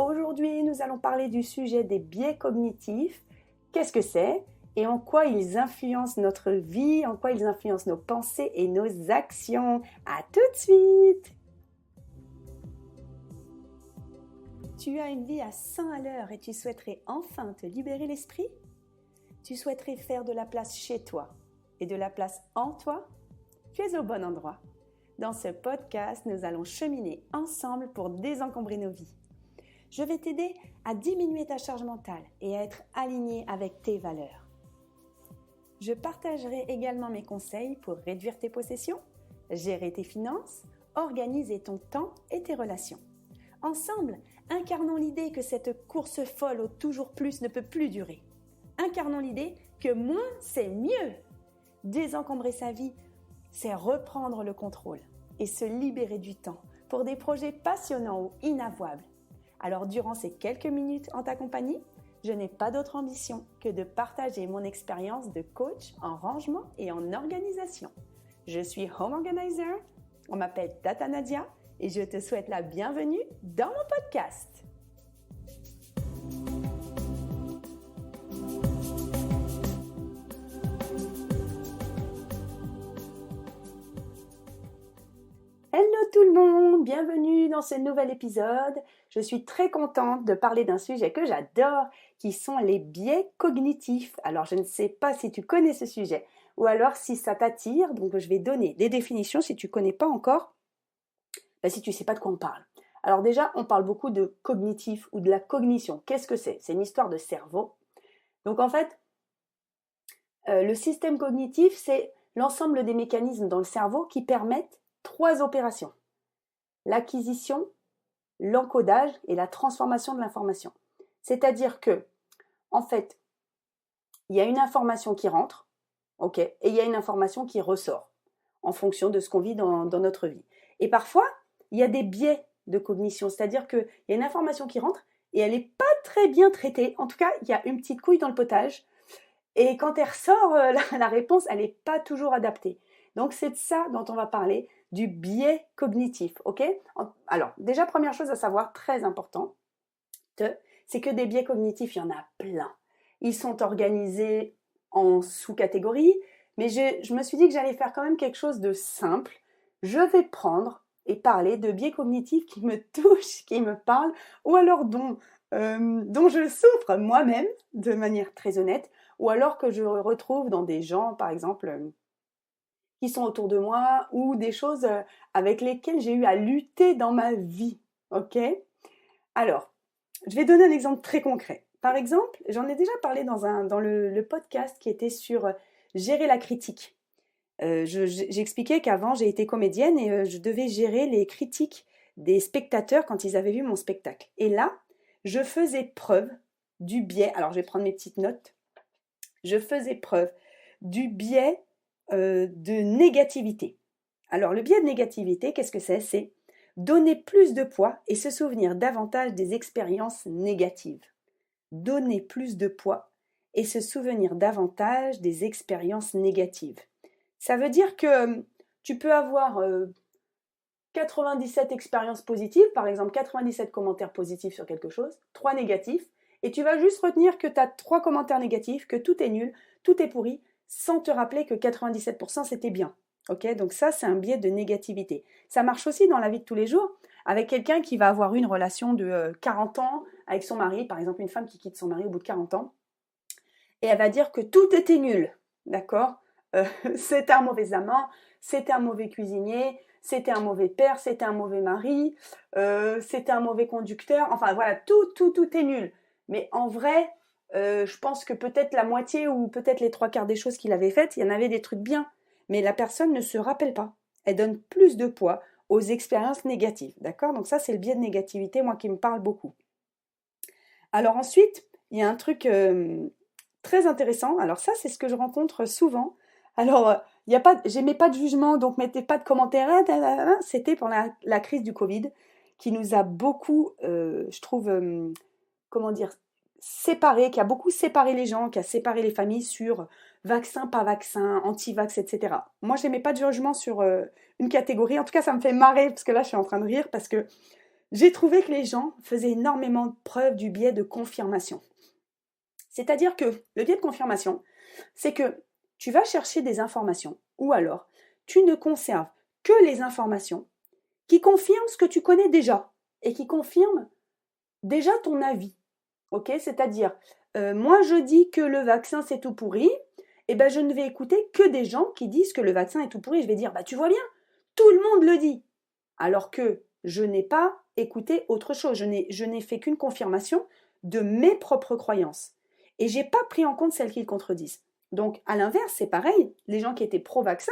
Aujourd'hui, nous allons parler du sujet des biais cognitifs. Qu'est-ce que c'est et en quoi ils influencent notre vie, en quoi ils influencent nos pensées et nos actions. À tout de suite! Tu as une vie à 100 à l'heure et tu souhaiterais enfin te libérer l'esprit? Tu souhaiterais faire de la place chez toi et de la place en toi? Tu es au bon endroit. Dans ce podcast, nous allons cheminer ensemble pour désencombrer nos vies. Je vais t'aider à diminuer ta charge mentale et à être aligné avec tes valeurs. Je partagerai également mes conseils pour réduire tes possessions, gérer tes finances, organiser ton temps et tes relations. Ensemble, incarnons l'idée que cette course folle au toujours plus ne peut plus durer. Incarnons l'idée que moins, c'est mieux. Désencombrer sa vie, c'est reprendre le contrôle et se libérer du temps pour des projets passionnants ou inavouables. Alors, durant ces quelques minutes en ta compagnie, je n'ai pas d'autre ambition que de partager mon expérience de coach en rangement et en organisation. Je suis Home Organizer, on m'appelle Tata Nadia et je te souhaite la bienvenue dans mon podcast. Hello tout le monde, bienvenue dans ce nouvel épisode. Je suis très contente de parler d'un sujet que j'adore, qui sont les biais cognitifs. Alors je ne sais pas si tu connais ce sujet ou alors si ça t'attire, donc je vais donner des définitions si tu ne connais pas encore, si tu ne sais pas de quoi on parle. Alors déjà, on parle beaucoup de cognitif ou de la cognition. Qu'est-ce que c'est? C'est une histoire de cerveau. Donc en fait, le système cognitif, c'est l'ensemble des mécanismes dans le cerveau qui permettent 3 opérations: l'acquisition, l'encodage et la transformation de l'information. C'est-à-dire que, en fait, il y a une information qui rentre, ok, et il y a une information qui ressort en fonction de ce qu'on vit dans notre vie. Et parfois, il y a des biais de cognition, c'est-à-dire qu'il y a une information qui rentre et elle n'est pas très bien traitée. En tout cas, il y a une petite couille dans le potage. Et quand elle ressort, la réponse, elle n'est pas toujours adaptée. Donc, c'est de ça dont on va parler, du biais cognitif, ok? Alors, déjà, première chose à savoir, très importante, c'est que des biais cognitifs, il y en a plein. Ils sont organisés en sous-catégories, mais je me suis dit que j'allais faire quand même quelque chose de simple. Je vais prendre et parler de biais cognitifs qui me touchent, qui me parlent, ou alors dont je souffre moi-même, de manière très honnête, ou alors que je retrouve dans des gens, par exemple, qui sont autour de moi, ou des choses avec lesquelles j'ai eu à lutter dans ma vie, ok? Alors, je vais donner un exemple très concret. Par exemple, j'en ai déjà parlé dans le podcast qui était sur gérer la critique. J'expliquais qu'avant, j'ai été comédienne et je devais gérer les critiques des spectateurs quand ils avaient vu mon spectacle. Et là, je faisais preuve du biais, alors je vais prendre mes petites notes, je faisais preuve du biais de négativité. Alors, le biais de négativité, qu'est-ce que c'est? C'est donner plus de poids et se souvenir davantage des expériences négatives. Donner plus de poids et se souvenir davantage des expériences négatives. Ça veut dire que tu peux avoir 97 expériences positives, par exemple 97 commentaires positifs sur quelque chose, 3 négatifs, et tu vas juste retenir que tu as 3 commentaires négatifs, que tout est nul, tout est pourri, sans te rappeler que 97% c'était bien. Okay, donc ça, c'est un biais de négativité. Ça marche aussi dans la vie de tous les jours, avec quelqu'un qui va avoir une relation de 40 ans avec son mari, par exemple une femme qui quitte son mari au bout de 40 ans, et elle va dire que tout était nul, d'accord? C'était un mauvais amant, c'était un mauvais cuisinier, c'était un mauvais père, c'était un mauvais mari, c'était un mauvais conducteur, enfin voilà, tout est nul. Mais en vrai, je pense que peut-être la moitié ou peut-être les 3/4 des choses qu'il avait faites, il y en avait des trucs bien. Mais la personne ne se rappelle pas. Elle donne plus de poids aux expériences négatives, d'accord? Donc ça, c'est le biais de négativité, moi, qui me parle beaucoup. Alors ensuite, il y a un truc très intéressant. Alors ça, c'est ce que je rencontre souvent. Alors, j'aimais pas de jugement, donc mettez pas de commentaires. C'était pour la crise du Covid qui nous a beaucoup, je trouve, séparés, qui a beaucoup séparé les gens, qui a séparé les familles sur vaccin, pas vaccin, anti-vax, etc. Moi, je n'aimais pas de jugement sur une catégorie. En tout cas, ça me fait marrer, parce que là, je suis en train de rire, parce que j'ai trouvé que les gens faisaient énormément preuve du biais de confirmation. C'est-à-dire que le biais de confirmation, c'est que tu vas chercher des informations, ou alors tu ne conserves que les informations qui confirment ce que tu connais déjà et qui confirment déjà ton avis. Ok, c'est-à-dire, moi je dis que le vaccin c'est tout pourri, et ben je ne vais écouter que des gens qui disent que le vaccin est tout pourri. Je vais dire, bah tu vois bien, tout le monde le dit. Alors que je n'ai pas écouté autre chose. Je n'ai fait qu'une confirmation de mes propres croyances. Et j'ai pas pris en compte celles qui le contredisent. Donc, à l'inverse, c'est pareil. Les gens qui étaient pro-vaccin,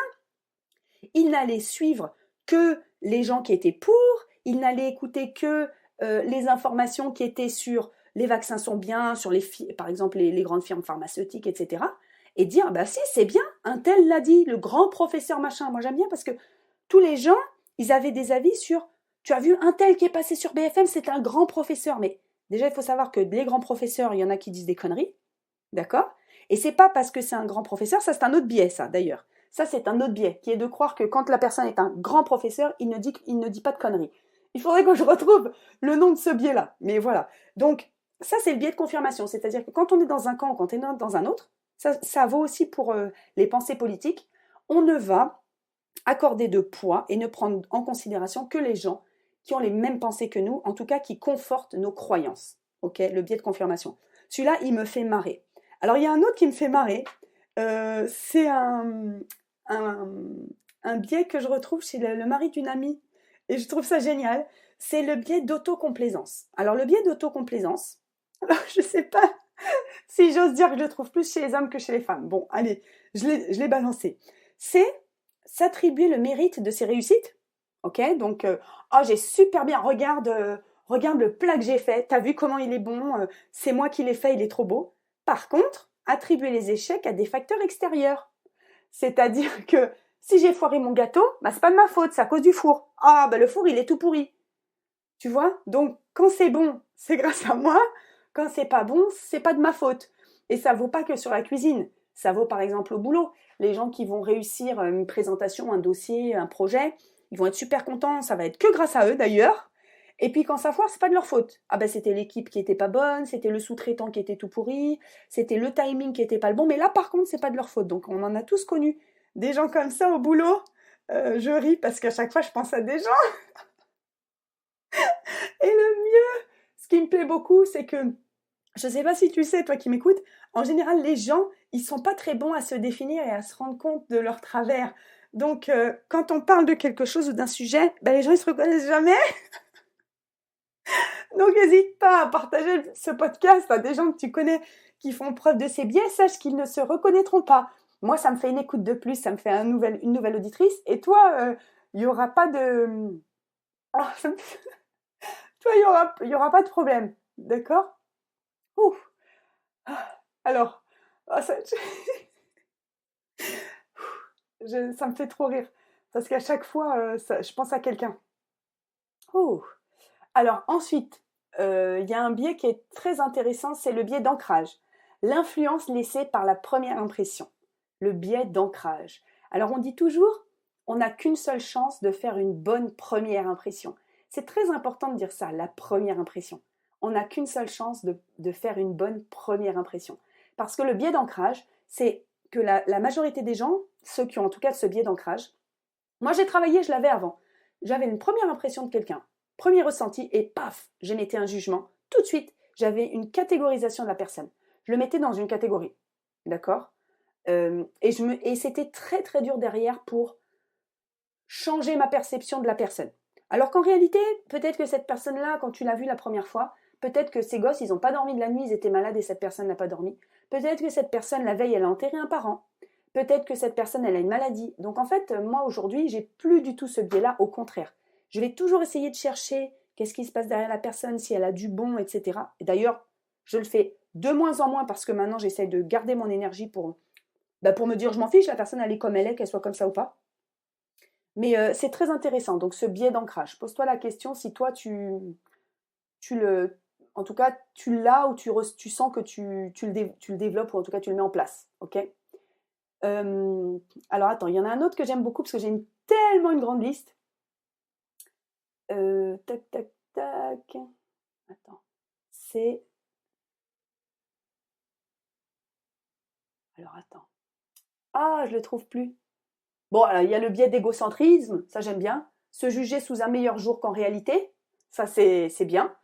ils n'allaient suivre que les gens qui étaient pour, ils n'allaient écouter que les informations qui étaient sur les vaccins sont bien, sur par exemple les grandes firmes pharmaceutiques, etc. Et dire, bah si, c'est bien, un tel l'a dit, le grand professeur machin. Moi j'aime bien parce que tous les gens, ils avaient des avis sur, tu as vu un tel qui est passé sur BFM, c'est un grand professeur. Mais déjà, il faut savoir que les grands professeurs, il y en a qui disent des conneries, d'accord? Et c'est pas parce que c'est un grand professeur, ça c'est un autre biais, ça d'ailleurs. Ça c'est un autre biais, qui est de croire que quand la personne est un grand professeur, il ne dit pas de conneries. Il faudrait que je retrouve le nom de ce biais-là. Mais voilà. Donc, ça c'est le biais de confirmation. C'est-à-dire que quand on est dans un camp ou quand on est dans un autre, ça vaut aussi pour les pensées politiques, on ne va accorder de poids et ne prendre en considération que les gens qui ont les mêmes pensées que nous, en tout cas qui confortent nos croyances. Ok, le biais de confirmation. Celui-là, il me fait marrer. Alors, il y a un autre qui me fait marrer. C'est un, un biais que je retrouve chez le mari d'une amie. Et je trouve ça génial. C'est le biais d'autocomplaisance. Alors, le biais d'autocomplaisance, alors, je ne sais pas si j'ose dire que je le trouve plus chez les hommes que chez les femmes. Bon, allez, je l'ai balancé. C'est s'attribuer le mérite de ses réussites. Ok, donc, oh, j'ai super bien, regarde le plat que j'ai fait, t'as vu comment il est bon, c'est moi qui l'ai fait, il est trop beau. Par contre, attribuer les échecs à des facteurs extérieurs. C'est-à-dire que si j'ai foiré mon gâteau, bah c'est pas de ma faute, c'est à cause du four. Ah, bah le four, il est tout pourri. Tu vois? Donc, quand c'est bon, c'est grâce à moi. Quand c'est pas bon, c'est pas de ma faute. Et ça vaut pas que sur la cuisine. Ça vaut par exemple au boulot. Les gens qui vont réussir une présentation, un dossier, un projet, ils vont être super contents. Ça va être que grâce à eux d'ailleurs. Et puis quand ça foire, c'est pas de leur faute. Ah ben c'était l'équipe qui était pas bonne, c'était le sous-traitant qui était tout pourri, c'était le timing qui était pas le bon. Mais là par contre, c'est pas de leur faute. Donc on en a tous connu des gens comme ça au boulot. Je ris parce qu'à chaque fois je pense à des gens. Et le mieux, ce qui me plaît beaucoup, c'est que, je ne sais pas si tu sais, toi qui m'écoutes, en général, les gens, ils sont pas très bons à se définir et à se rendre compte de leur travers. Donc, quand on parle de quelque chose ou d'un sujet, ben, les gens, ils se reconnaissent jamais. Donc, n'hésite pas à partager ce podcast à des gens que tu connais qui font preuve de ces biais. Sache qu'ils ne se reconnaîtront pas. Moi, ça me fait une écoute de plus, ça me fait une nouvelle auditrice. Et toi, il y aura pas de... Ah, toi, il y aura pas de problème. D'accord? Ouf. Alors, ah, ça me fait trop rire. Parce qu'à chaque fois, je pense à quelqu'un. Ouh. Alors ensuite, il y a un biais qui est très intéressant, c'est le biais d'ancrage. L'influence laissée par la première impression. Le biais d'ancrage. Alors on dit toujours, on n'a qu'une seule chance de faire une bonne première impression. C'est très important de dire ça, la première impression. On n'a qu'une seule chance de faire une bonne première impression. Parce que le biais d'ancrage, c'est que la majorité des gens, ceux qui ont en tout cas ce biais d'ancrage, moi j'ai travaillé, je l'avais avant. J'avais une première impression de quelqu'un, premier ressenti, et paf, j'émettais un jugement. Tout de suite, j'avais une catégorisation de la personne. Je le mettais dans une catégorie. D'accord? Et c'était très très dur derrière pour changer ma perception de la personne. Alors qu'en réalité, peut-être que cette personne-là, quand tu l'as vue la première fois, peut-être que ces gosses, ils n'ont pas dormi de la nuit, ils étaient malades et cette personne n'a pas dormi. Peut-être que cette personne, la veille, elle a enterré un parent. Peut-être que cette personne, elle a une maladie. Donc en fait, moi aujourd'hui, j'ai plus du tout ce biais-là, au contraire. Je vais toujours essayer de chercher qu'est-ce qui se passe derrière la personne, si elle a du bon, etc. Et d'ailleurs, je le fais de moins en moins parce que maintenant, j'essaie de garder mon énergie pour me dire, je m'en fiche, la personne, elle est comme elle est, qu'elle soit comme ça ou pas. Mais c'est très intéressant, donc ce biais d'ancrage. Pose-toi la question si toi, en tout cas, tu l'as ou tu sens que tu le développes ou en tout cas tu le mets en place. Ok. Alors attends, il y en a un autre que j'aime beaucoup parce que j'ai tellement une grande liste. Tac, tac, tac. Attends. C'est... Alors attends. Ah, je le trouve plus. Bon, alors, il y a le biais d'égocentrisme, ça j'aime bien. Se juger sous un meilleur jour qu'en réalité, ça c'est bien.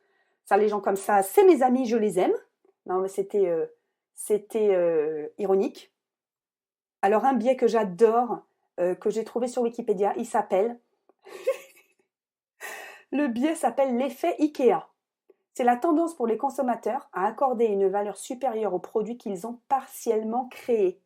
Ça, les gens comme ça, c'est mes amis, je les aime. Non, mais c'était ironique. Alors, un biais que j'adore, que j'ai trouvé sur Wikipédia, il s'appelle... Le biais s'appelle l'effet Ikea. C'est la tendance pour les consommateurs à accorder une valeur supérieure aux produits qu'ils ont partiellement créés.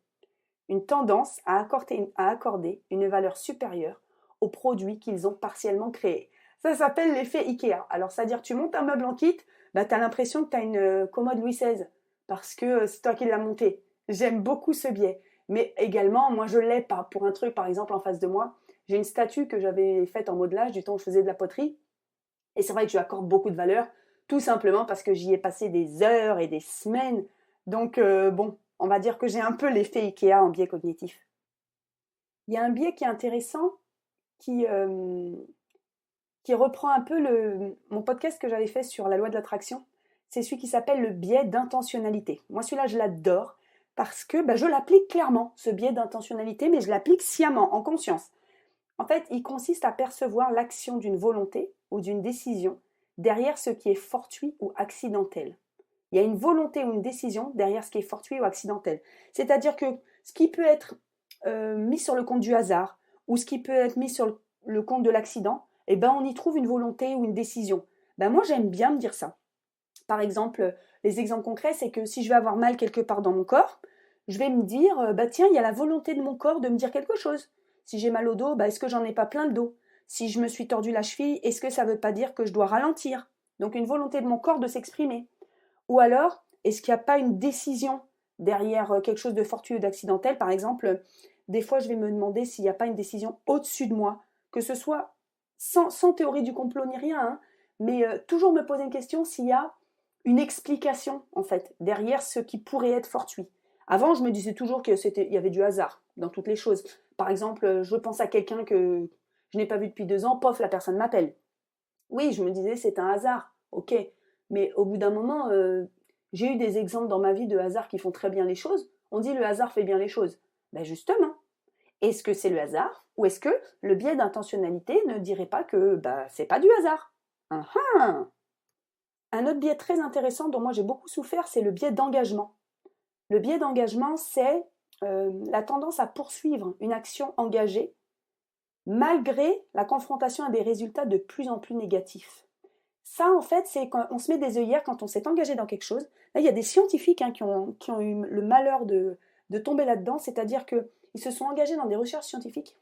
Une tendance à accorder une valeur supérieure aux produits qu'ils ont partiellement créés. Ça s'appelle l'effet Ikea. Alors, c'est-à-dire que tu montes un meuble en kit, bah, tu as l'impression que tu as une commode Louis XVI, parce que c'est toi qui l'as monté. J'aime beaucoup ce biais. Mais également, moi, je l'ai pas. Pour un truc, par exemple, en face de moi, j'ai une statue que j'avais faite en modelage du temps où je faisais de la poterie. Et c'est vrai que je lui accorde beaucoup de valeur, tout simplement parce que j'y ai passé des heures et des semaines. Donc, bon, on va dire que j'ai un peu l'effet Ikea en biais cognitif. Il y a un biais qui est intéressant, qui, euh, qui reprend un peu mon podcast que j'avais fait sur la loi de l'attraction. C'est celui qui s'appelle le biais d'intentionnalité. Moi, celui-là, je l'adore parce que bah, je l'applique clairement, ce biais d'intentionnalité, mais je l'applique sciemment, en conscience. En fait, il consiste à percevoir l'action d'une volonté ou d'une décision derrière ce qui est fortuit ou accidentel. Il y a une volonté ou une décision derrière ce qui est fortuit ou accidentel. C'est-à-dire que ce qui peut être mis sur le compte du hasard ou ce qui peut être mis sur le compte de l'accident, eh ben on y trouve une volonté ou une décision. Ben moi j'aime bien me dire ça. Par exemple, les exemples concrets, c'est que si je vais avoir mal quelque part dans mon corps, je vais me dire, bah tiens, il y a la volonté de mon corps de me dire quelque chose. Si j'ai mal au dos, bah, est-ce que j'en ai pas plein le dos? Si je me suis tordu la cheville, est-ce que ça ne veut pas dire que je dois ralentir? Donc une volonté de mon corps de s'exprimer. Ou alors, est-ce qu'il n'y a pas une décision derrière quelque chose de fortuit ou d'accidentel? Par exemple, des fois, je vais me demander s'il n'y a pas une décision au-dessus de moi, que ce soit sans théorie du complot ni rien, hein, mais toujours me poser une question s'il y a une explication, en fait, derrière ce qui pourrait être fortuit. Avant, je me disais toujours qu'il y avait du hasard dans toutes les choses. Par exemple, je pense à quelqu'un que je n'ai pas vu depuis 2 ans, pof, la personne m'appelle. Oui, je me disais, c'est un hasard, ok. Mais au bout d'un moment, j'ai eu des exemples dans ma vie de hasard qui font très bien les choses. On dit le hasard fait bien les choses. Ben justement, est-ce que c'est le hasard ou est-ce que le biais d'intentionnalité ne dirait pas que bah, c'est pas du hasard? Uh-huh. Un autre biais très intéressant dont moi j'ai beaucoup souffert, c'est le biais d'engagement. Le biais d'engagement, c'est la tendance à poursuivre une action engagée malgré la confrontation à des résultats de plus en plus négatifs. Ça, en fait, c'est quand on se met des œillères quand on s'est engagé dans quelque chose. Là, il y a des scientifiques hein, qui ont eu le malheur de tomber là-dedans, c'est-à-dire qu'ils se sont engagés dans des recherches scientifiques.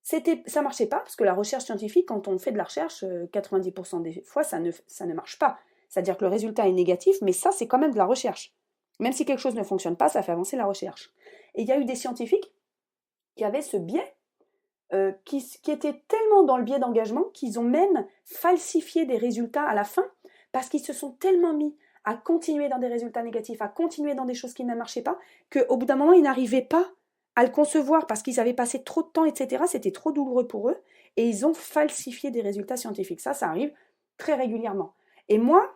Ça marchait pas, parce que la recherche scientifique, quand on fait de la recherche, 90% des fois, ça ne marche pas. C'est-à-dire que le résultat est négatif, mais ça, c'est quand même de la recherche. Même si quelque chose ne fonctionne pas, ça fait avancer la recherche. Et il y a eu des scientifiques qui avaient ce biais, qui étaient tellement dans le biais d'engagement qu'ils ont même falsifié des résultats à la fin, parce qu'ils se sont tellement mis à continuer dans des résultats négatifs, à continuer dans des choses qui ne marchaient pas, qu'au bout d'un moment, ils n'arrivaient pas à le concevoir parce qu'ils avaient passé trop de temps, etc. C'était trop douloureux pour eux, et ils ont falsifié des résultats scientifiques. Ça arrive très régulièrement. Et moi,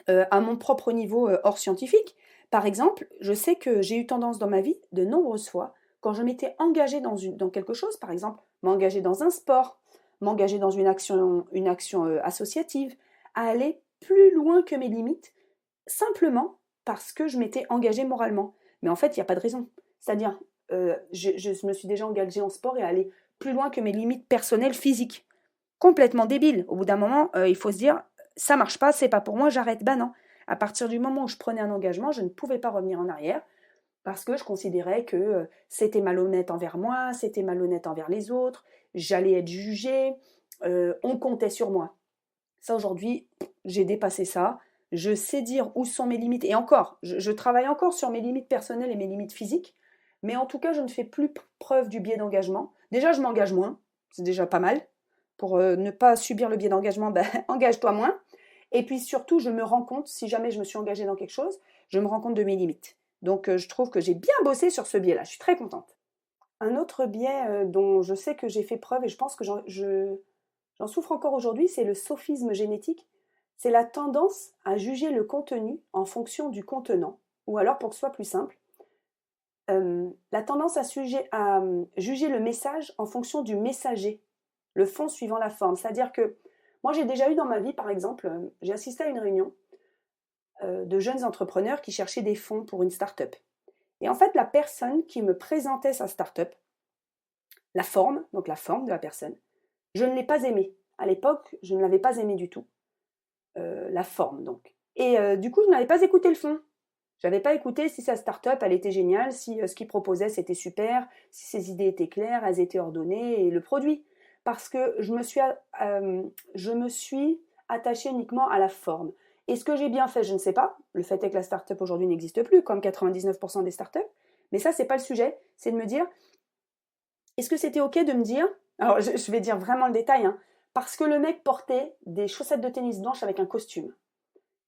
à mon propre niveau hors scientifique, par exemple, je sais que j'ai eu tendance dans ma vie, de nombreuses fois, quand je m'étais engagée dans quelque chose, par exemple, m'engager dans un sport, m'engager dans une action associative, à aller plus loin que mes limites, simplement parce que je m'étais engagée moralement. Mais en fait, il n'y a pas de raison. C'est-à-dire, je me suis déjà engagée en sport et aller plus loin que mes limites personnelles physiques. Complètement débile. Au bout d'un moment, il faut se dire, ça marche pas, c'est pas pour moi, j'arrête. Ben non. À partir du moment où je prenais un engagement, je ne pouvais pas revenir en arrière parce que je considérais que c'était malhonnête envers moi, c'était malhonnête envers les autres, j'allais être jugée, on comptait sur moi. Ça, aujourd'hui, j'ai dépassé ça. Je sais dire où sont mes limites. Et encore, je travaille encore sur mes limites personnelles et mes limites physiques. Mais en tout cas, je ne fais plus preuve du biais d'engagement. Déjà, je m'engage moins. C'est déjà pas mal. Pour ne pas subir le biais d'engagement, ben, engage-toi moins. Et puis surtout, je me rends compte, si jamais je me suis engagée dans quelque chose, je me rends compte de mes limites. Donc, je trouve que j'ai bien bossé sur ce biais-là. Je suis très contente. Un autre biais dont je sais que j'ai fait preuve, et je pense que j'en souffre encore aujourd'hui, c'est le sophisme génétique. C'est la tendance à juger le contenu en fonction du contenant. Ou alors, pour que ce soit plus simple, la tendance à juger le message en fonction du messager, le fond suivant la forme. C'est-à-dire que moi, j'ai déjà eu dans ma vie, par exemple, j'ai assisté à une réunion de jeunes entrepreneurs qui cherchaient des fonds pour une start-up. Et en fait, la personne qui me présentait sa start-up, la forme de la personne, je ne l'ai pas aimée. À l'époque, je ne l'avais pas aimée du tout. La forme, donc. Et du coup, je n'avais pas écouté le fond. Je n'avais pas écouté si sa start-up, elle était géniale, si ce qu'il proposait, c'était super, si ses idées étaient claires, elles étaient ordonnées, et le produit. Parce que je me suis attachée uniquement à la forme. Est-ce que j'ai bien fait? Je ne sais pas. Le fait est que la start-up aujourd'hui n'existe plus, comme 99% des start-up. Mais ça, c'est pas le sujet. C'est de me dire, est-ce que c'était OK de me dire, alors je vais dire vraiment le détail, hein, parce que le mec portait des chaussettes de tennis blanches avec un costume.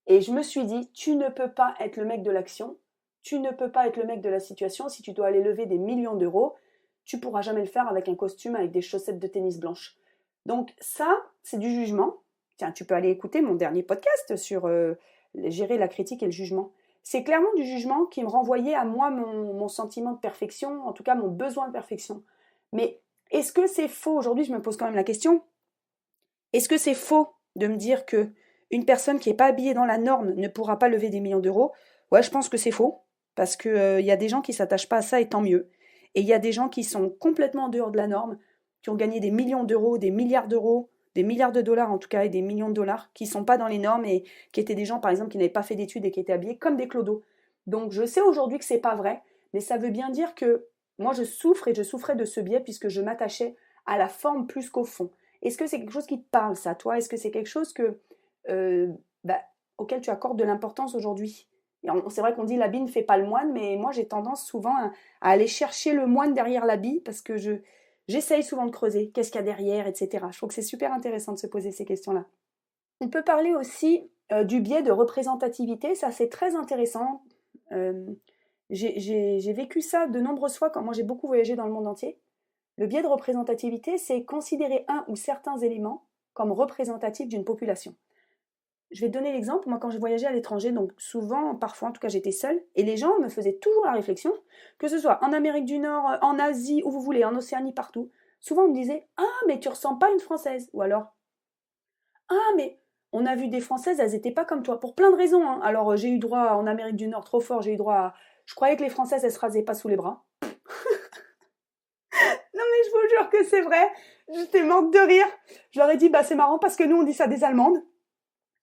Et je me suis dit, tu ne peux pas être le mec de l'action, tu ne peux pas être le mec de la situation. Si tu dois aller lever des millions d'euros, tu pourras jamais le faire avec un costume, avec des chaussettes de tennis blanches. Donc ça, c'est du jugement. Tiens, tu peux aller écouter mon dernier podcast sur gérer la critique et le jugement. C'est clairement du jugement qui me renvoyait à moi mon sentiment de perfection, en tout cas mon besoin de perfection. Mais est-ce que c'est faux? Aujourd'hui, je me pose quand même la question. Est-ce que c'est faux de me dire que une personne qui n'est pas habillée dans la norme ne pourra pas lever des millions d'euros? Ouais, je pense que c'est faux, parce que y a des gens qui s'attachent pas à ça, et tant mieux. Et il y a des gens qui sont complètement en dehors de la norme, qui ont gagné des millions d'euros, des milliards de dollars en tout cas, et des millions de dollars, qui sont pas dans les normes et qui étaient des gens, par exemple, qui n'avaient pas fait d'études et qui étaient habillés comme des clodos. Donc je sais aujourd'hui que c'est pas vrai, mais ça veut bien dire que moi je souffre et je souffrais de ce biais puisque je m'attachais à la forme plus qu'au fond. Est-ce que c'est quelque chose qui te parle, ça, toi? Est-ce que c'est quelque chose euh, bah, auquel tu accordes de l'importance aujourd'hui? C'est vrai qu'on dit l'habit ne fait pas le moine, mais moi j'ai tendance souvent à aller chercher le moine derrière l'habit parce que j'essaye souvent de creuser qu'est-ce qu'il y a derrière, etc. Je trouve que c'est super intéressant de se poser ces questions-là. On peut parler aussi du biais de représentativité, ça c'est très intéressant. Euh, j'ai vécu ça de nombreuses fois quand moi j'ai beaucoup voyagé dans le monde entier. Le biais de représentativité, c'est considérer un ou certains éléments comme représentatifs d'une population. Je vais te donner l'exemple, moi quand je voyageais à l'étranger, donc souvent, parfois en tout cas j'étais seule, et les gens me faisaient toujours la réflexion, que ce soit en Amérique du Nord, en Asie, où vous voulez, en Océanie, partout, souvent on me disait « Ah, mais tu ressembles pas à une Française » ou alors « Ah, mais on a vu des Françaises, elles étaient pas comme toi », pour plein de raisons, hein. Alors j'ai eu droit en Amérique du Nord, trop fort, j'ai eu droit à... Je croyais que les Françaises, elles se rasaient pas sous les bras. Non mais je vous jure que c'est vrai, j'étais morte de rire. Je leur ai dit « Bah c'est marrant parce que nous on dit ça des Allemandes ».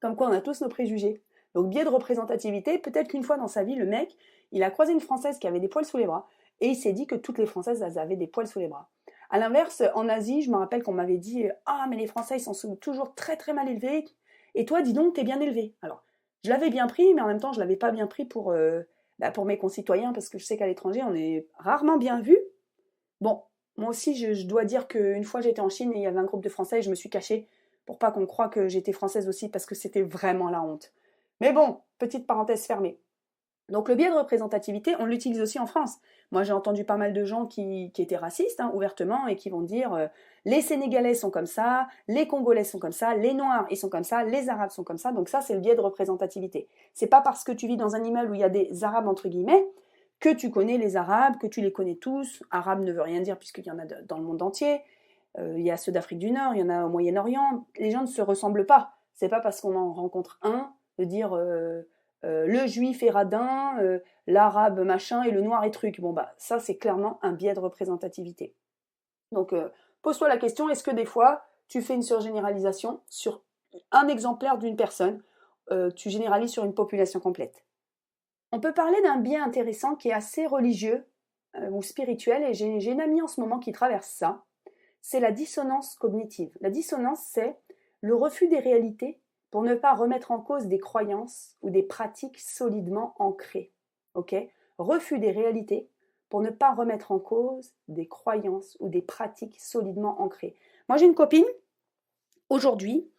Comme quoi on a tous nos préjugés. Donc biais de représentativité, peut-être qu'une fois dans sa vie, le mec, il a croisé une Française qui avait des poils sous les bras, et il s'est dit que toutes les Françaises, elles avaient des poils sous les bras. À l'inverse, en Asie, je me rappelle qu'on m'avait dit « Ah, mais les Français, ils sont toujours très très mal élevés, et toi, dis donc, t'es bien élevé. » Alors, je l'avais bien pris, mais en même temps, je l'avais pas bien pris pour mes concitoyens, parce que je sais qu'à l'étranger, on est rarement bien vu. Bon, moi aussi, je dois dire qu'une fois, j'étais en Chine, et il y avait un groupe de Français, et je me suis cachée pour pas qu'on croie que j'étais française aussi, parce que c'était vraiment la honte. Mais bon, petite parenthèse fermée. Donc le biais de représentativité, on l'utilise aussi en France. Moi j'ai entendu pas mal de gens qui étaient racistes, hein, ouvertement, et qui vont dire les Sénégalais sont comme ça, les Congolais sont comme ça, les Noirs ils sont comme ça, les Arabes sont comme ça. Donc ça c'est le biais de représentativité. C'est pas parce que tu vis dans un immeuble où il y a des Arabes entre guillemets que tu connais les Arabes, que tu les connais tous. Arabe ne veut rien dire puisqu'il y en a dans le monde entier. Il y a ceux d'Afrique du Nord, il y en a au Moyen-Orient. Les gens ne se ressemblent pas. C'est pas parce qu'on en rencontre un de dire le juif est radin, l'arabe machin et le noir est truc. Bon bah ça c'est clairement un biais de représentativité. Donc pose-toi la question, est-ce que des fois tu fais une surgénéralisation sur un exemplaire d'une personne, tu généralises sur une population complète? On peut parler d'un biais intéressant qui est assez religieux ou spirituel, et j'ai une amie en ce moment qui traverse ça. C'est la dissonance cognitive. La dissonance, c'est le refus des réalités pour ne pas remettre en cause des croyances ou des pratiques solidement ancrées. Ok? Refus des réalités pour ne pas remettre en cause des croyances ou des pratiques solidement ancrées. Moi, j'ai une copine, aujourd'hui,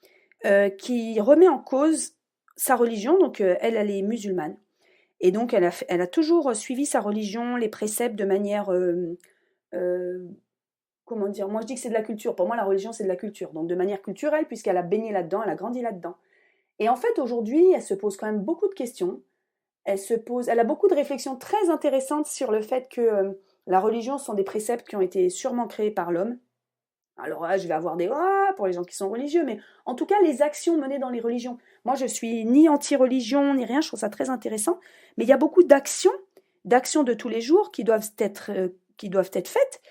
qui remet en cause sa religion. Donc, elle est musulmane. Et donc, elle a toujours suivi sa religion, les préceptes de manière comment dire, moi je dis que c'est de la culture. Pour moi, la religion, c'est de la culture. Donc de manière culturelle, puisqu'elle a baigné là-dedans, elle a grandi là-dedans. Et en fait, aujourd'hui, elle se pose quand même beaucoup de questions. Elle a beaucoup de réflexions très intéressantes sur le fait que la religion sont des préceptes qui ont été sûrement créés par l'homme. Alors là, je vais avoir des pour les gens qui sont religieux, mais en tout cas, les actions menées dans les religions. Moi, je suis ni anti-religion, ni rien, je trouve ça très intéressant. Mais il y a beaucoup d'actions de tous les jours qui doivent être faites,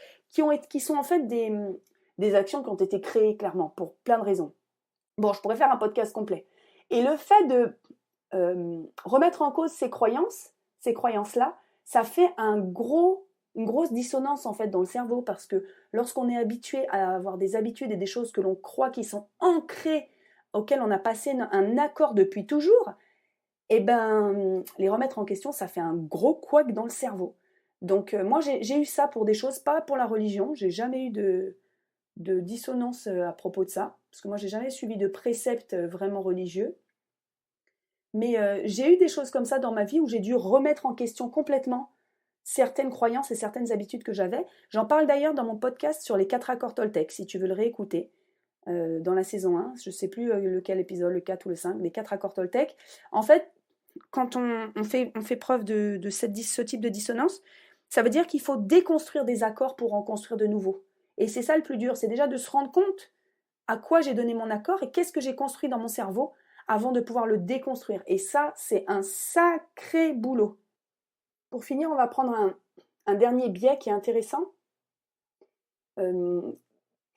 qui sont en fait des actions qui ont été créées clairement, pour plein de raisons. Bon, je pourrais faire un podcast complet. Et le fait de remettre en cause ces croyances-là, ça fait une grosse dissonance en fait dans le cerveau, parce que lorsqu'on est habitué à avoir des habitudes et des choses que l'on croit qui sont ancrées, auxquelles on a passé un accord depuis toujours, et ben les remettre en question, ça fait un gros couac dans le cerveau. Donc moi j'ai eu ça pour des choses, pas pour la religion, j'ai jamais eu de dissonance à propos de ça, parce que moi j'ai jamais suivi de préceptes vraiment religieux. Mais j'ai eu des choses comme ça dans ma vie où j'ai dû remettre en question complètement certaines croyances et certaines habitudes que j'avais. J'en parle d'ailleurs dans mon podcast sur les 4 accords Toltec, si tu veux le réécouter, dans la saison 1. Je ne sais plus lequel épisode, le 4 ou le 5, les 4 accords Toltec. En fait, quand on fait preuve de ce type de dissonance, ça veut dire qu'il faut déconstruire des accords pour en construire de nouveaux. Et c'est ça le plus dur, c'est déjà de se rendre compte à quoi j'ai donné mon accord et qu'est-ce que j'ai construit dans mon cerveau avant de pouvoir le déconstruire. Et ça, c'est un sacré boulot. Pour finir, on va prendre un dernier biais qui est intéressant, que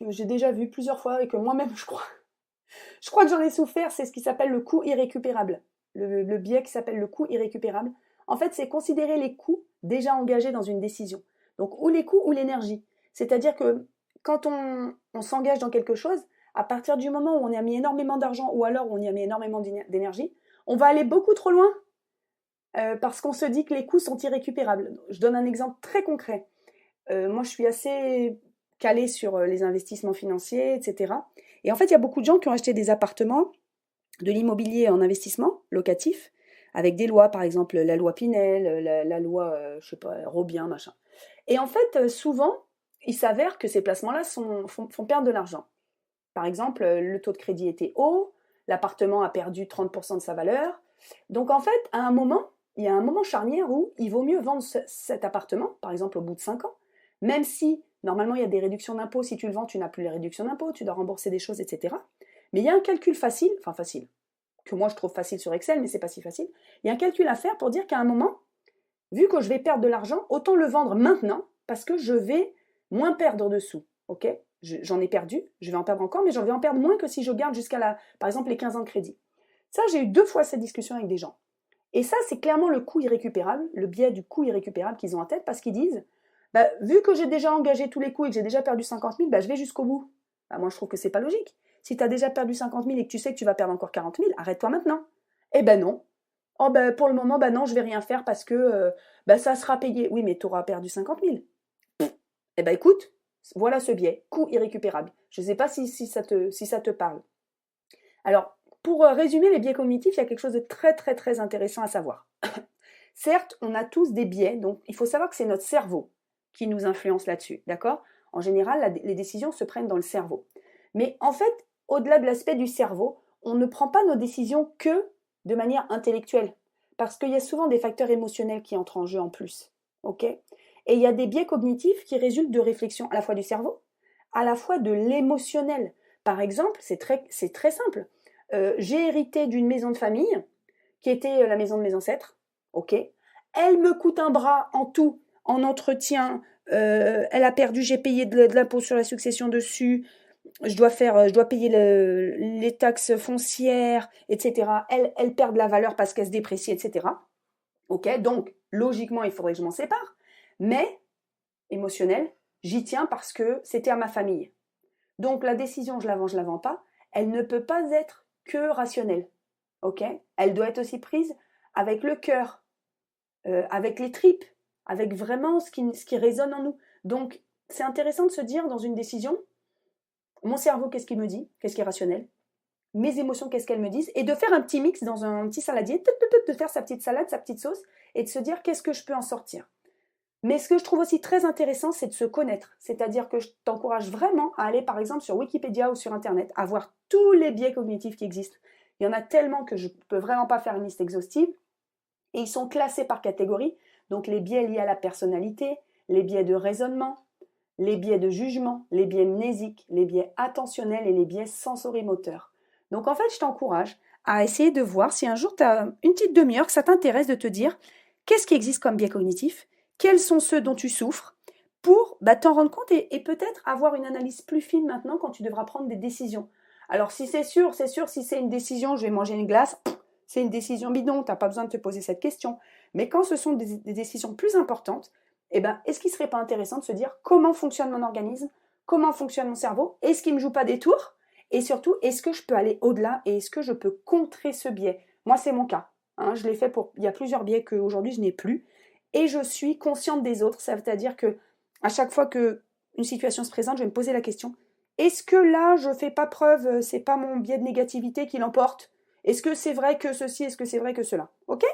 j'ai déjà vu plusieurs fois et que moi-même, je crois que j'en ai souffert, c'est ce qui s'appelle le coût irrécupérable. Le biais qui s'appelle le coût irrécupérable. En fait, c'est considérer les coûts déjà engagés dans une décision. Donc, ou les coûts ou l'énergie. C'est-à-dire que quand on s'engage dans quelque chose, à partir du moment où on y a mis énormément d'argent ou alors où on y a mis énormément d'énergie, on va aller beaucoup trop loin parce qu'on se dit que les coûts sont irrécupérables. Je donne un exemple très concret. Moi, je suis assez calée sur les investissements financiers, etc. Et en fait, il y a beaucoup de gens qui ont acheté des appartements, de l'immobilier en investissement locatif, avec des lois, par exemple la loi Pinel, la loi, je sais pas, Robien, machin. Et en fait, souvent, il s'avère que ces placements-là font perdre de l'argent. Par exemple, le taux de crédit était haut, l'appartement a perdu 30% de sa valeur. Donc en fait, il y a un moment charnière où il vaut mieux vendre cet appartement, par exemple au bout de 5 ans, même si normalement il y a des réductions d'impôts, si tu le vends, tu n'as plus les réductions d'impôts, tu dois rembourser des choses, etc. Mais il y a un calcul facile, que moi je trouve facile sur Excel, mais c'est pas si facile. Il y a un calcul à faire pour dire qu'à un moment, vu que je vais perdre de l'argent, autant le vendre maintenant, parce que je vais moins perdre de sous, ok ? J'en ai perdu, je vais en perdre encore, mais j'en vais en perdre moins que si je garde par exemple, les 15 ans de crédit. Ça, j'ai eu 2 fois cette discussion avec des gens. Et ça, c'est clairement le coût irrécupérable, le biais du coût irrécupérable qu'ils ont en tête, parce qu'ils disent, vu que j'ai déjà engagé tous les coûts et que j'ai déjà perdu 50 000, je vais jusqu'au bout. Moi, je trouve que c'est pas logique. Si tu as déjà perdu 50 000 et que tu sais que tu vas perdre encore 40 000, arrête-toi maintenant. Eh ben non. Pour le moment, non, je vais rien faire parce que ça sera payé. Oui, mais tu auras perdu 50 000. Eh ben écoute, voilà ce biais, coût irrécupérable. Je ne sais pas si ça te parle. Alors, pour résumer les biais cognitifs, il y a quelque chose de très très très intéressant à savoir. Certes, on a tous des biais, donc il faut savoir que c'est notre cerveau qui nous influence là-dessus, d'accord ? En général, les décisions se prennent dans le cerveau. Mais en fait, au-delà de l'aspect du cerveau, on ne prend pas nos décisions que de manière intellectuelle, parce qu'il y a souvent des facteurs émotionnels qui entrent en jeu en plus, ok ? Et il y a des biais cognitifs qui résultent de réflexions à la fois du cerveau, à la fois de l'émotionnel. Par exemple, c'est très simple. J'ai hérité d'une maison de famille qui était la maison de mes ancêtres, ok ? Elle me coûte un bras en tout, en entretien, elle a perdu, j'ai payé de l'impôt sur la succession dessus, je dois payer les taxes foncières, etc. Elle perd de la valeur parce qu'elle se déprécie, etc. Ok, donc logiquement, il faudrait que je m'en sépare. Mais, émotionnel, j'y tiens parce que c'était à ma famille. Donc la décision, je la vends pas, elle ne peut pas être que rationnelle. Ok ? Elle doit être aussi prise avec le cœur, avec les tripes, avec vraiment ce qui résonne en nous. Donc c'est intéressant de se dire dans une décision, mon cerveau, qu'est-ce qu'il me dit ? Qu'est-ce qui est rationnel ? Mes émotions, qu'est-ce qu'elles me disent ? Et de faire un petit mix dans un petit saladier, de faire sa petite salade, sa petite sauce, et de se dire qu'est-ce que je peux en sortir ? Mais ce que je trouve aussi très intéressant, c'est de se connaître. C'est-à-dire que je t'encourage vraiment à aller, par exemple, sur Wikipédia ou sur Internet, à voir tous les biais cognitifs qui existent. Il y en a tellement que je ne peux vraiment pas faire une liste exhaustive. Et ils sont classés par catégorie. Donc les biais liés à la personnalité, les biais de raisonnement, les biais de jugement, les biais mnésiques, les biais attentionnels et les biais sensorimoteurs. Donc en fait, je t'encourage à essayer de voir si un jour tu as une petite demi-heure que ça t'intéresse de te dire qu'est-ce qui existe comme biais cognitif, quels sont ceux dont tu souffres, pour t'en rendre compte et peut-être avoir une analyse plus fine maintenant quand tu devras prendre des décisions. Alors si c'est sûr, si c'est une décision, je vais manger une glace, c'est une décision bidon, tu n'as pas besoin de te poser cette question. Mais quand ce sont des décisions plus importantes, est-ce qu'il ne serait pas intéressant de se dire comment fonctionne mon organisme, comment fonctionne mon cerveau, est-ce qu'il ne me joue pas des tours, et surtout, est-ce que je peux aller au-delà et est-ce que je peux contrer ce biais? Moi, c'est mon cas. Je l'ai fait il y a plusieurs biais qu'aujourd'hui je n'ai plus, et je suis consciente des autres. Ça veut dire que à chaque fois qu'une situation se présente, je vais me poser la question, est-ce que là, je ne fais pas preuve, c'est pas mon biais de négativité qui l'emporte? Est-ce que c'est vrai que ceci, est-ce que c'est vrai que cela? Ok?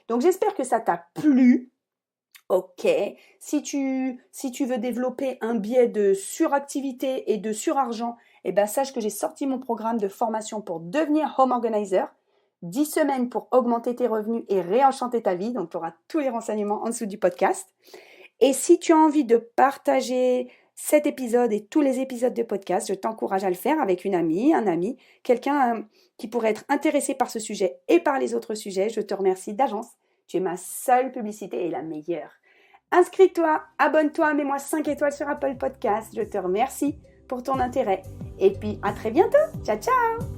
Donc j'espère que ça t'a plu. Ok, si tu veux développer un biais de suractivité et de surargent, sache que j'ai sorti mon programme de formation pour devenir home organizer. 10 semaines pour augmenter tes revenus et réenchanter ta vie. Donc, tu auras tous les renseignements en dessous du podcast. Et si tu as envie de partager cet épisode et tous les épisodes de podcast, je t'encourage à le faire avec une amie, un ami, quelqu'un qui pourrait être intéressé par ce sujet et par les autres sujets. Je te remercie d'avance. Tu es ma seule publicité et la meilleure. Inscris-toi, abonne-toi, mets-moi 5 étoiles sur Apple Podcast. Je te remercie pour ton intérêt. Et puis, à très bientôt. Ciao, ciao!